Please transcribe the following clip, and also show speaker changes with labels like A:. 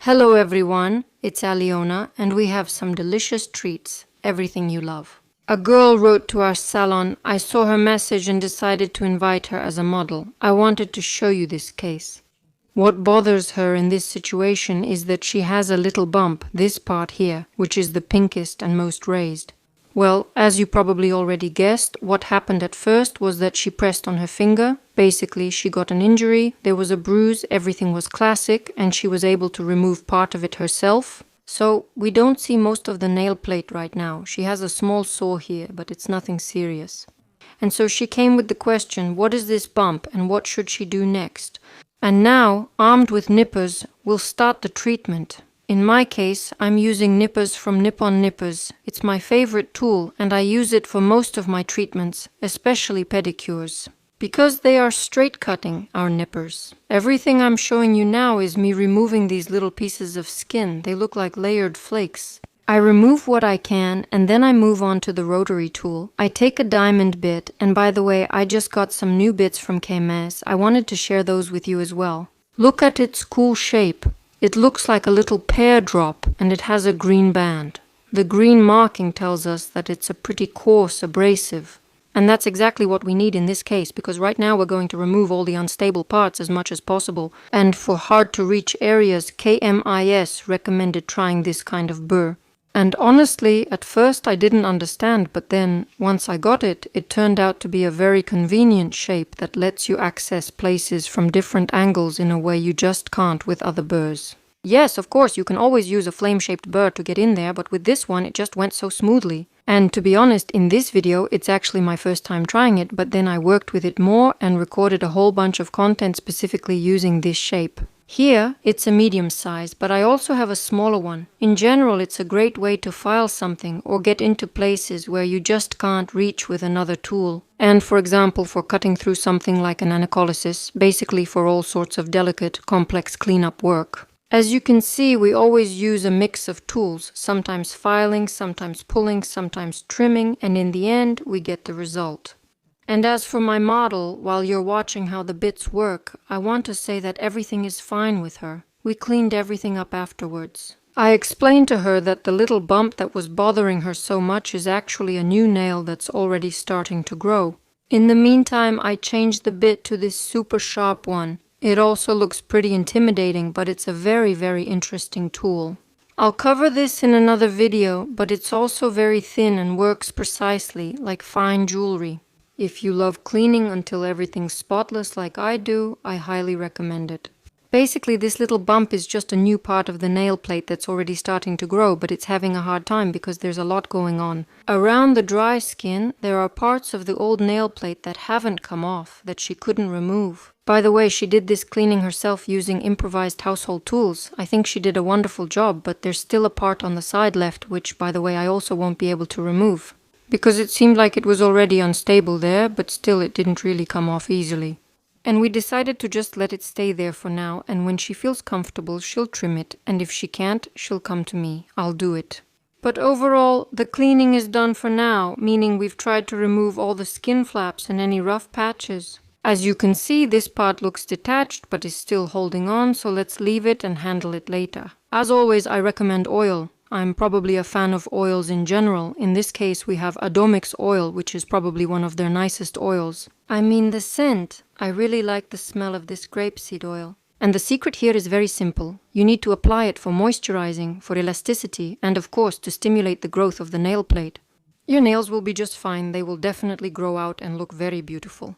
A: Hello everyone, it's Aliona and we have some delicious treats, everything you love. A girl wrote to our salon. I saw her message and decided to invite her as a model. I wanted to show you this case. What bothers her in this situation is that she has a little bump, this part here, which is the pinkest and most raised. Well, as you probably already guessed, what happened at first was that she pressed on her finger. Basically, she got an injury, there was a bruise, everything was classic, and she was able to remove part of it herself. So, we don't see most of the nail plate right now. She has a small sore here, but it's nothing serious. And so she came with the question, what is this bump and what should she do next? And now, armed with nippers, we'll start the treatment. In my case, I'm using nippers from Nippon Nippers. It's my favorite tool and I use it for most of my treatments, especially pedicures. Because they are straight cutting, our nippers. Everything I'm showing you now is me removing these little pieces of skin. They look like layered flakes. I remove what I can and then I move on to the rotary tool. I take a diamond bit, and by the way, I just got some new bits from Kemes. I wanted to share those with you as well. Look at its cool shape. It looks like a little pear drop and it has a green band. The green marking tells us that it's a pretty coarse abrasive. And that's exactly what we need in this case, because right now we're going to remove all the unstable parts as much as possible. And for hard to reach areas, KMIS recommended trying this kind of burr. And honestly, at first I didn't understand, but then, once I got it, it turned out to be a very convenient shape that lets you access places from different angles in a way you just can't with other burrs. Yes, of course, you can always use a flame-shaped burr to get in there, but with this one it just went so smoothly. And to be honest, in this video, it's actually my first time trying it, but then I worked with it more and recorded a whole bunch of content specifically using this shape. Here, it's a medium size, but I also have a smaller one. In general, it's a great way to file something or get into places where you just can't reach with another tool. And for example, for cutting through something like an anacolysis, basically for all sorts of delicate, complex cleanup work. As you can see, we always use a mix of tools, sometimes filing, sometimes pulling, sometimes trimming, and in the end, we get the result. And as for my model, while you're watching how the bits work, I want to say that everything is fine with her. We cleaned everything up afterwards. I explained to her that the little bump that was bothering her so much is actually a new nail that's already starting to grow. In the meantime, I changed the bit to this super sharp one. It also looks pretty intimidating, but it's a very, very interesting tool. I'll cover this in another video, but it's also very thin and works precisely, like fine jewelry. If you love cleaning until everything's spotless like I do, I highly recommend it. Basically, this little bump is just a new part of the nail plate that's already starting to grow, but it's having a hard time because there's a lot going on. Around the dry skin, there are parts of the old nail plate that haven't come off, that she couldn't remove. By the way, she did this cleaning herself using improvised household tools. I think she did a wonderful job, but there's still a part on the side left, which, by the way, I also won't be able to remove. Because it seemed like it was already unstable there, but still it didn't really come off easily. And we decided to just let it stay there for now, and when she feels comfortable, she'll trim it, and if she can't, she'll come to me. I'll do it. But overall, the cleaning is done for now, meaning we've tried to remove all the skin flaps and any rough patches. As you can see, this part looks detached, but is still holding on, so let's leave it and handle it later. As always, I recommend oil. I'm probably a fan of oils in general. In this case, we have Adomix oil, which is probably one of their nicest oils. I mean the scent. I really like the smell of this grapeseed oil. And the secret here is very simple. You need to apply it for moisturizing, for elasticity, and of course to stimulate the growth of the nail plate. Your nails will be just fine. They will definitely grow out and look very beautiful.